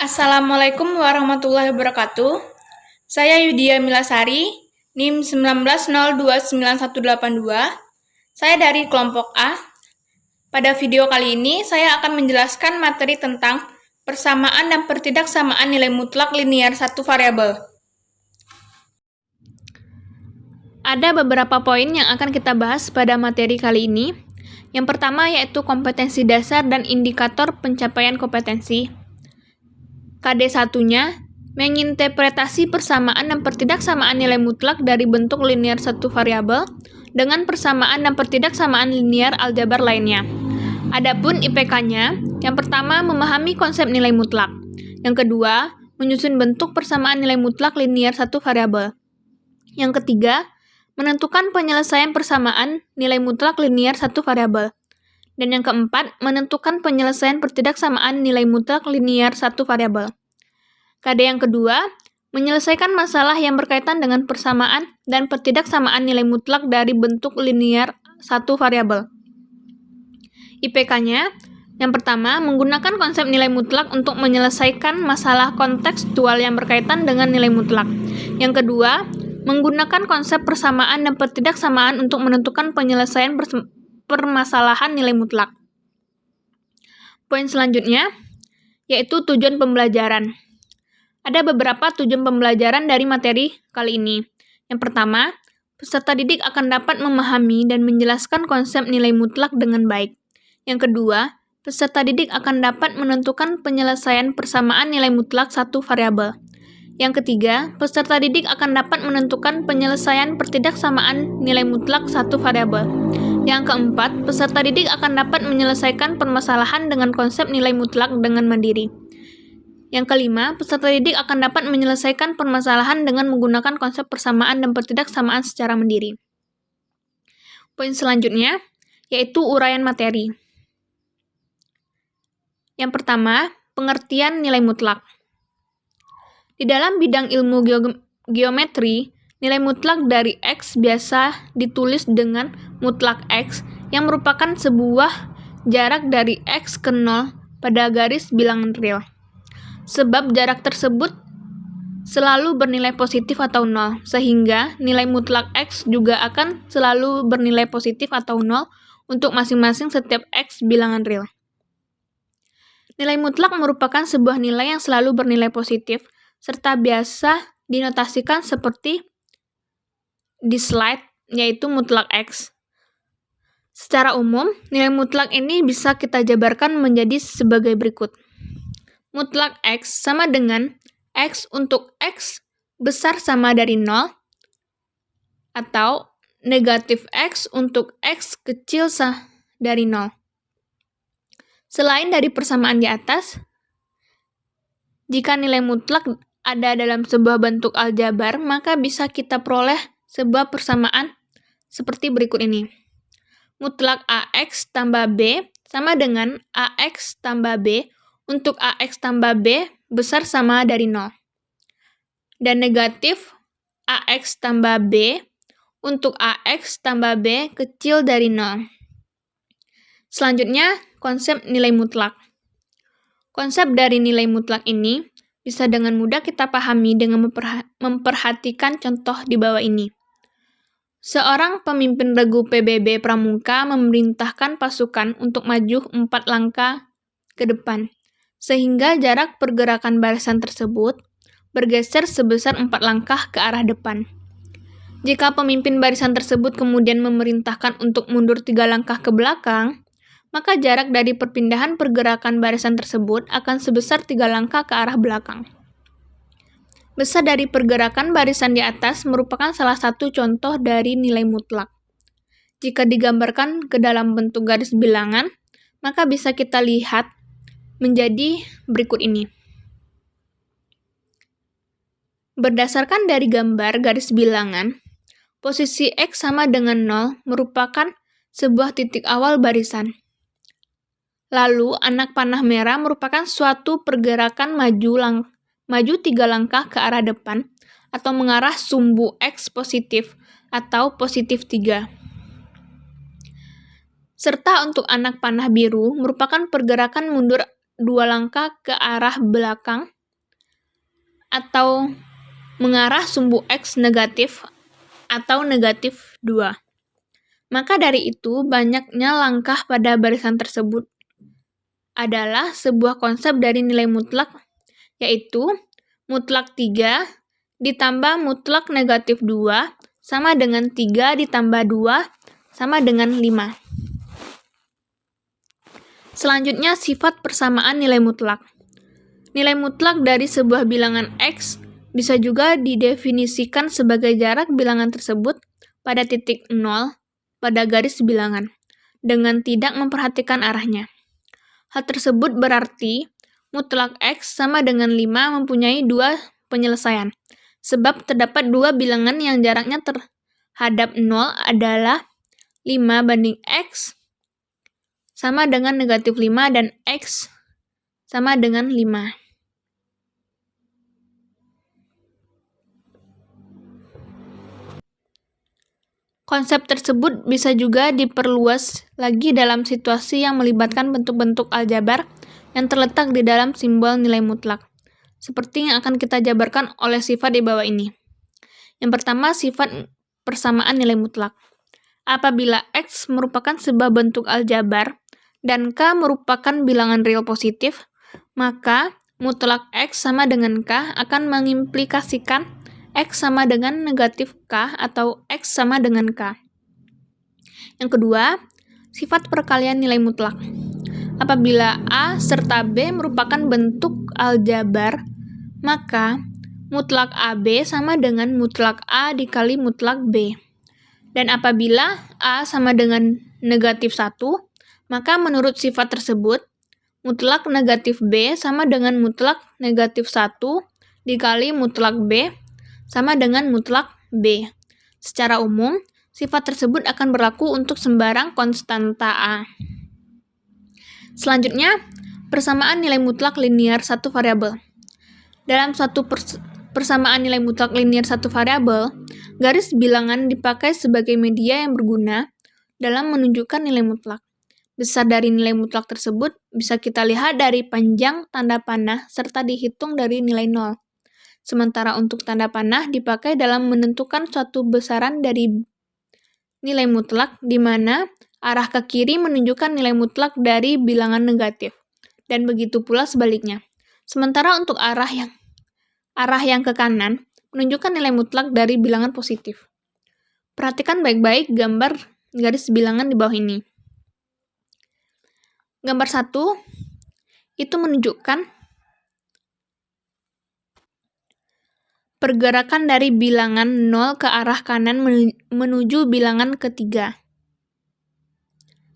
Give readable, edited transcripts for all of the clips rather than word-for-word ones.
Assalamualaikum warahmatullahi wabarakatuh. Saya Yudia Milasari, NIM 19029182. Saya dari kelompok A. Pada video kali ini, saya akan menjelaskan materi tentang persamaan dan pertidaksamaan nilai mutlak linier satu variabel. Ada beberapa poin yang akan kita bahas pada materi kali ini. Yang pertama yaitu kompetensi dasar dan indikator pencapaian kompetensi. KD1-nya menginterpretasi persamaan dan pertidaksamaan nilai mutlak dari bentuk linier satu variabel dengan persamaan dan pertidaksamaan linier aljabar lainnya. Adapun IPK-nya, yang pertama memahami konsep nilai mutlak. Yang kedua, menyusun bentuk persamaan nilai mutlak linier satu variabel. Yang ketiga, menentukan penyelesaian persamaan nilai mutlak linier satu variabel. Dan yang keempat, menentukan penyelesaian pertidaksamaan nilai mutlak linier satu variabel. KD yang kedua, menyelesaikan masalah yang berkaitan dengan persamaan dan pertidaksamaan nilai mutlak dari bentuk linier satu variabel. IPK-nya, yang pertama, menggunakan konsep nilai mutlak untuk menyelesaikan masalah kontekstual yang berkaitan dengan nilai mutlak. Yang kedua, menggunakan konsep persamaan dan pertidaksamaan untuk menentukan penyelesaian permasalahan nilai mutlak. Poin selanjutnya, yaitu tujuan pembelajaran. Ada beberapa tujuan pembelajaran dari materi kali ini. Yang pertama, peserta didik akan dapat memahami dan menjelaskan konsep nilai mutlak dengan baik. Yang kedua, peserta didik akan dapat menentukan penyelesaian persamaan nilai mutlak satu variabel. Yang ketiga, peserta didik akan dapat menentukan penyelesaian pertidaksamaan nilai mutlak satu variabel. Yang keempat, peserta didik akan dapat menyelesaikan permasalahan dengan konsep nilai mutlak dengan mandiri. Yang kelima, peserta didik akan dapat menyelesaikan permasalahan dengan menggunakan konsep persamaan dan pertidaksamaan secara mandiri. Poin selanjutnya, yaitu uraian materi. Yang pertama, pengertian nilai mutlak. Di dalam bidang ilmu geometri, nilai mutlak dari X biasa ditulis dengan mutlak X yang merupakan sebuah jarak dari X ke 0 pada garis bilangan real. Sebab jarak tersebut selalu bernilai positif atau 0, sehingga nilai mutlak X juga akan selalu bernilai positif atau 0 untuk masing-masing setiap X bilangan real. Nilai mutlak merupakan sebuah nilai yang selalu bernilai positif, serta biasa dinotasikan seperti di slide, yaitu mutlak X. Secara umum, nilai mutlak ini bisa kita jabarkan menjadi sebagai berikut. Mutlak X sama dengan X untuk X besar sama dari 0, atau negatif X untuk X kecil dari 0. Selain dari persamaan di atas, jika nilai mutlak ada dalam sebuah bentuk aljabar, maka bisa kita peroleh sebuah persamaan seperti berikut ini. Mutlak AX tambah B sama dengan AX tambah B untuk AX tambah B besar sama dari 0. Dan negatif AX tambah B untuk AX tambah B kecil dari 0. Selanjutnya, konsep nilai mutlak. Konsep dari nilai mutlak ini bisa dengan mudah kita pahami dengan memperhatikan contoh di bawah ini. Seorang pemimpin regu PBB Pramuka memerintahkan pasukan untuk maju 4 langkah ke depan, sehingga jarak pergerakan barisan tersebut bergeser sebesar 4 langkah ke arah depan. Jika pemimpin barisan tersebut kemudian memerintahkan untuk mundur 3 langkah ke belakang, maka jarak dari perpindahan pergerakan barisan tersebut akan sebesar 3 langkah ke arah belakang. Besar dari pergerakan barisan di atas merupakan salah satu contoh dari nilai mutlak. Jika digambarkan ke dalam bentuk garis bilangan, maka bisa kita lihat menjadi berikut ini. Berdasarkan dari gambar garis bilangan, posisi X sama dengan 0 merupakan sebuah titik awal barisan. Lalu, anak panah merah merupakan suatu pergerakan maju 3 langkah ke arah depan atau mengarah sumbu X positif atau positif 3. Serta untuk anak panah biru merupakan pergerakan mundur 2 langkah ke arah belakang atau mengarah sumbu X negatif atau negatif 2. Maka dari itu, banyaknya langkah pada barisan tersebut adalah sebuah konsep dari nilai mutlak, yaitu mutlak 3 ditambah mutlak negatif 2 sama dengan 3 ditambah 2 sama dengan 5. Selanjutnya, sifat persamaan nilai mutlak. Nilai mutlak dari sebuah bilangan X bisa juga didefinisikan sebagai jarak bilangan tersebut pada titik 0 pada garis bilangan, dengan tidak memperhatikan arahnya. Hal tersebut berarti mutlak X sama dengan 5 mempunyai 2 penyelesaian, sebab terdapat 2 bilangan yang jaraknya terhadap 0 adalah 5 banding X sama dengan negatif 5 dan X sama dengan 5. Konsep tersebut bisa juga diperluas lagi dalam situasi yang melibatkan bentuk-bentuk aljabar yang terletak di dalam simbol nilai mutlak, seperti yang akan kita jabarkan oleh sifat di bawah ini. Yang pertama, sifat persamaan nilai mutlak. Apabila X merupakan sebuah bentuk aljabar dan K merupakan bilangan real positif, maka mutlak X sama dengan K akan mengimplikasikan X sama dengan negatif K atau X sama dengan K. Yang kedua, sifat perkalian nilai mutlak. Apabila A serta B merupakan bentuk aljabar, maka mutlak AB sama dengan mutlak A dikali mutlak B. Dan apabila A sama dengan negatif 1, maka menurut sifat tersebut, mutlak negatif B sama dengan mutlak negatif 1 dikali mutlak B sama dengan mutlak B. Secara umum, sifat tersebut akan berlaku untuk sembarang konstanta A. Selanjutnya, persamaan nilai mutlak linier satu variabel. Dalam suatu persamaan nilai mutlak linier satu variabel, garis bilangan dipakai sebagai media yang berguna dalam menunjukkan nilai mutlak. Besar dari nilai mutlak tersebut bisa kita lihat dari panjang tanda panah serta dihitung dari nilai 0. Sementara untuk tanda panah dipakai dalam menentukan suatu besaran dari nilai mutlak, di mana arah ke kiri menunjukkan nilai mutlak dari bilangan negatif, dan begitu pula sebaliknya. Sementara untuk arah yang ke kanan menunjukkan nilai mutlak dari bilangan positif. Perhatikan baik-baik gambar garis bilangan di bawah ini. Gambar 1 itu menunjukkan pergerakan dari bilangan 0 ke arah kanan menuju bilangan ketiga.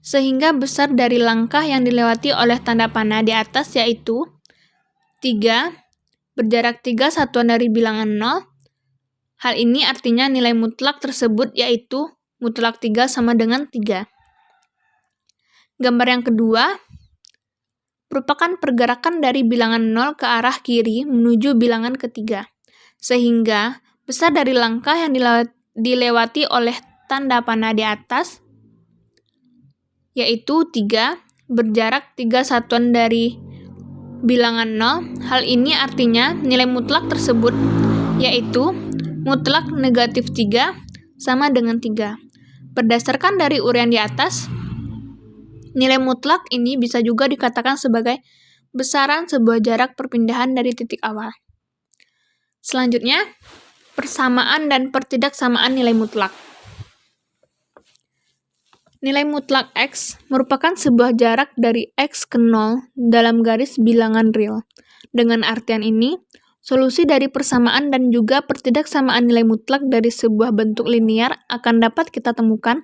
Sehingga besar dari langkah yang dilewati oleh tanda panah di atas yaitu 3, berjarak 3 satuan dari bilangan 0. Hal ini artinya nilai mutlak tersebut yaitu mutlak 3 sama dengan 3. Gambar yang kedua merupakan pergerakan dari bilangan 0 ke arah kiri menuju bilangan ketiga. Sehingga besar dari langkah yang dilewati oleh tanda panah di atas yaitu 3, berjarak 3 satuan dari bilangan 0. Hal ini artinya nilai mutlak tersebut yaitu mutlak negatif 3 sama dengan 3. Berdasarkan dari uraian di atas, nilai mutlak ini bisa juga dikatakan sebagai besaran sebuah jarak perpindahan dari titik awal. Selanjutnya, persamaan dan pertidaksamaan nilai mutlak. Nilai mutlak X merupakan sebuah jarak dari X ke 0 dalam garis bilangan real. Dengan artian ini, solusi dari persamaan dan juga pertidaksamaan nilai mutlak dari sebuah bentuk linier akan dapat kita temukan.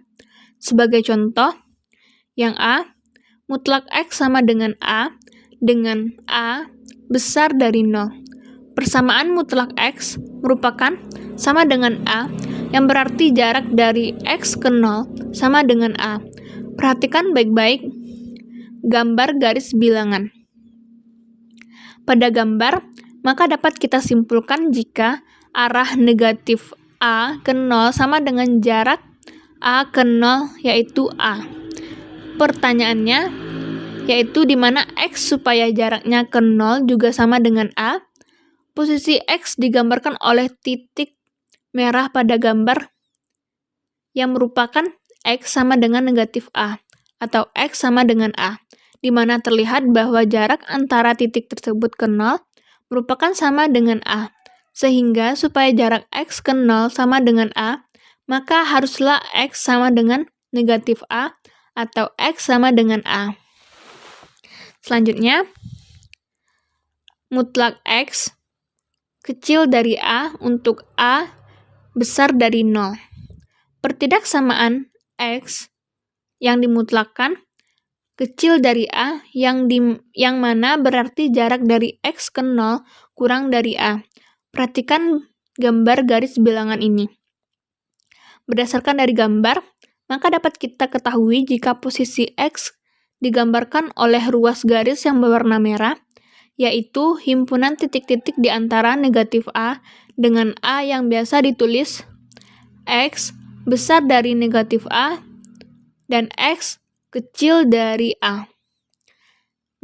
Sebagai contoh, yang A, mutlak X sama dengan A besar dari 0. Persamaan mutlak X merupakan sama dengan A, yang berarti jarak dari X ke 0 sama dengan A. Perhatikan baik-baik gambar garis bilangan. Pada gambar, maka dapat kita simpulkan jika arah negatif A ke 0 sama dengan jarak A ke 0 yaitu A. Pertanyaannya, yaitu di mana X supaya jaraknya ke 0 juga sama dengan A. Posisi X digambarkan oleh titik merah pada gambar yang merupakan X sama dengan negatif A, atau X sama dengan A, di mana terlihat bahwa jarak antara titik tersebut ke 0 merupakan sama dengan A. Sehingga supaya jarak X ke 0 sama dengan A, maka haruslah X sama dengan negatif A, atau X sama dengan A. Selanjutnya, mutlak X kecil dari A untuk A besar dari 0. Pertidaksamaan X yang dimutlakkan kecil dari A yang mana berarti jarak dari X ke 0 kurang dari A. Perhatikan gambar garis bilangan ini. Berdasarkan dari gambar, maka dapat kita ketahui jika posisi X digambarkan oleh ruas garis yang berwarna merah, yaitu himpunan titik-titik di antara negatif A dengan A yang biasa ditulis X besar dari negatif A dan X kecil dari A.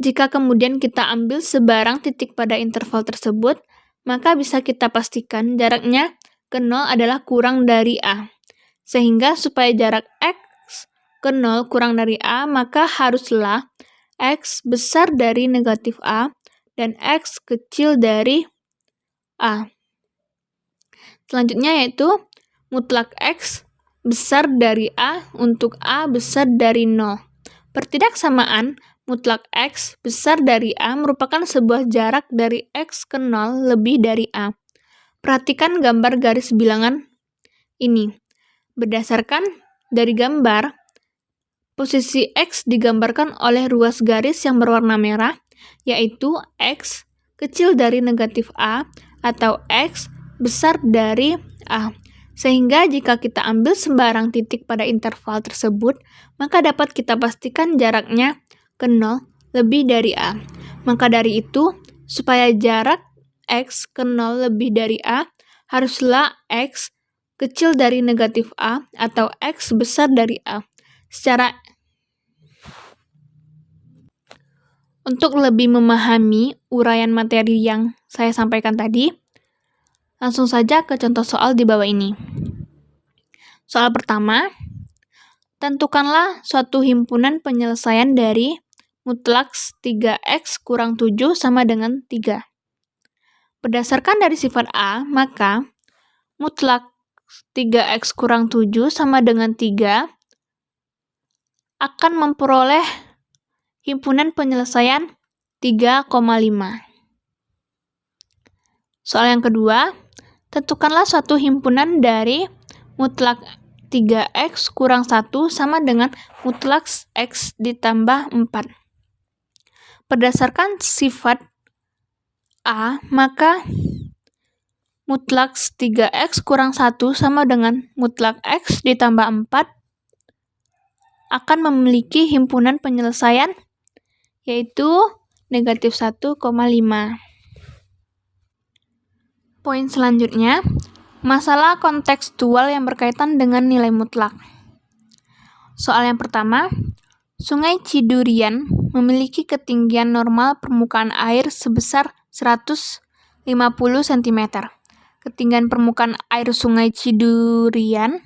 Jika kemudian kita ambil sebarang titik pada interval tersebut, maka bisa kita pastikan jaraknya ke 0 adalah kurang dari A. Sehingga supaya jarak X ke 0 kurang dari A, maka haruslah X besar dari negatif A dan X kecil dari A. Selanjutnya yaitu mutlak X besar dari A untuk A besar dari 0. Pertidaksamaan mutlak X besar dari A merupakan sebuah jarak dari X ke 0 lebih dari A. Perhatikan gambar garis bilangan ini. Berdasarkan dari gambar, posisi X digambarkan oleh ruas garis yang berwarna merah, yaitu X kecil dari negatif A atau X besar dari A. Sehingga jika kita ambil sembarang titik pada interval tersebut, maka dapat kita pastikan jaraknya ke 0 lebih dari A. Maka dari itu, supaya jarak X ke 0 lebih dari A, haruslah X kecil dari negatif A atau X besar dari A. Untuk lebih memahami uraian materi yang saya sampaikan tadi, langsung saja ke contoh soal di bawah ini. Soal pertama, tentukanlah suatu himpunan penyelesaian dari mutlak 3x kurang 7 sama dengan 3. Berdasarkan dari sifat A, maka mutlak 3x kurang 7 sama dengan 3 akan memperoleh himpunan penyelesaian 3,5. Soal yang kedua, tentukanlah suatu himpunan dari mutlak 3x kurang 1 sama dengan mutlak x ditambah 4. Berdasarkan sifat A, maka mutlak 3x kurang 1 sama dengan mutlak x ditambah 4 akan memiliki himpunan penyelesaian yaitu negatif 1,5. Poin selanjutnya, masalah kontekstual yang berkaitan dengan nilai mutlak. Soal yang pertama, Sungai Cidurian memiliki ketinggian normal permukaan air sebesar 150 cm. Ketinggian permukaan air Sungai Cidurian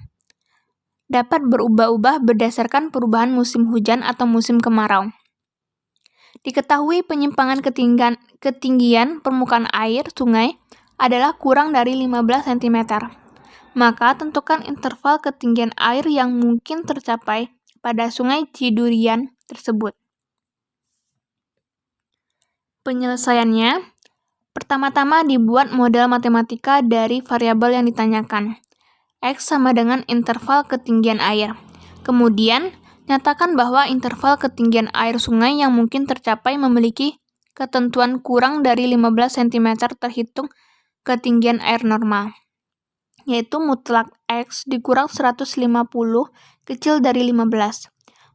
dapat berubah-ubah berdasarkan perubahan musim hujan atau musim kemarau. Diketahui penyimpangan ketinggian permukaan air sungai adalah kurang dari 15 cm. Maka tentukan interval ketinggian air yang mungkin tercapai pada Sungai Cidurian tersebut. Penyelesaiannya, pertama-tama dibuat model matematika dari variabel yang ditanyakan. X sama dengan interval ketinggian air. Kemudian, nyatakan bahwa interval ketinggian air sungai yang mungkin tercapai memiliki ketentuan kurang dari 15 cm terhitung ketinggian air normal, yaitu mutlak X dikurang 150 kecil dari 15.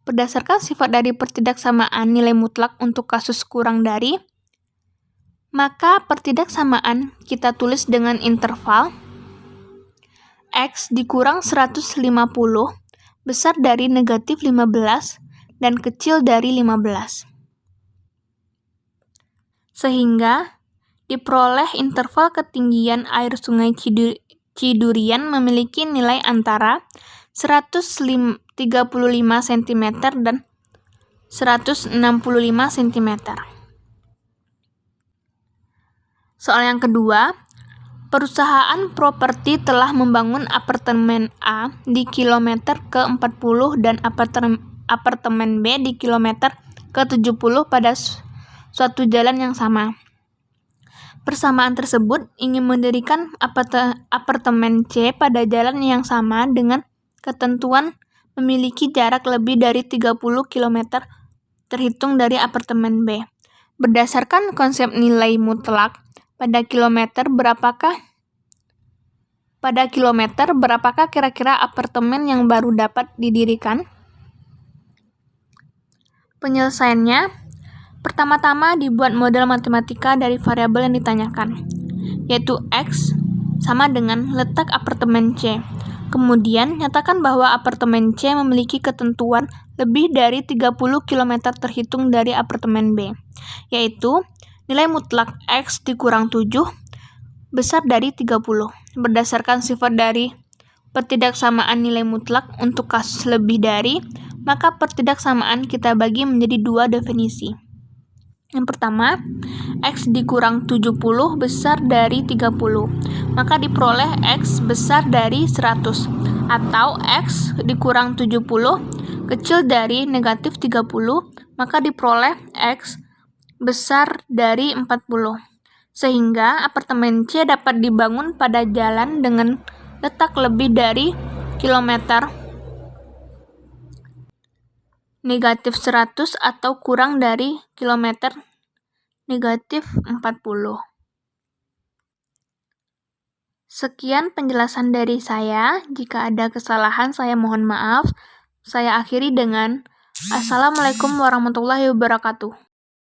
Berdasarkan sifat dari pertidaksamaan nilai mutlak untuk kasus kurang dari, maka pertidaksamaan kita tulis dengan interval X dikurang 150 besar dari negatif 15 dan kecil dari 15. sehingga diperoleh interval ketinggian air Sungai Cidurian memiliki nilai antara 135 cm dan 165 cm. Soal yang kedua, perusahaan properti telah membangun apartemen A di kilometer ke-40 dan apartemen B di kilometer ke-70 pada suatu jalan yang sama. Persamaan tersebut ingin mendirikan apartemen C pada jalan yang sama dengan ketentuan memiliki jarak lebih dari 30 km terhitung dari apartemen B. Berdasarkan konsep nilai mutlak, pada kilometer berapakah kira-kira apartemen yang baru dapat didirikan? Penyelesaiannya, pertama-tama dibuat model matematika dari variabel yang ditanyakan, yaitu X sama dengan letak apartemen C. Kemudian, nyatakan bahwa apartemen C memiliki ketentuan lebih dari 30 km terhitung dari apartemen B, yaitu nilai mutlak X dikurang 7 besar dari 30. Berdasarkan sifat dari pertidaksamaan nilai mutlak untuk kasus lebih dari, maka pertidaksamaan kita bagi menjadi dua definisi. Yang pertama, X dikurang 70 besar dari 30, maka diperoleh X besar dari 100, atau X dikurang 70 kecil dari negatif 30, maka diperoleh X besar dari 40. Sehingga apartemen C dapat dibangun pada jalan dengan letak lebih dari kilometer negatif 100 atau kurang dari kilometer negatif 40. Sekian penjelasan dari saya. Jika ada kesalahan, saya mohon maaf. Saya akhiri dengan Assalamualaikum warahmatullahi wabarakatuh.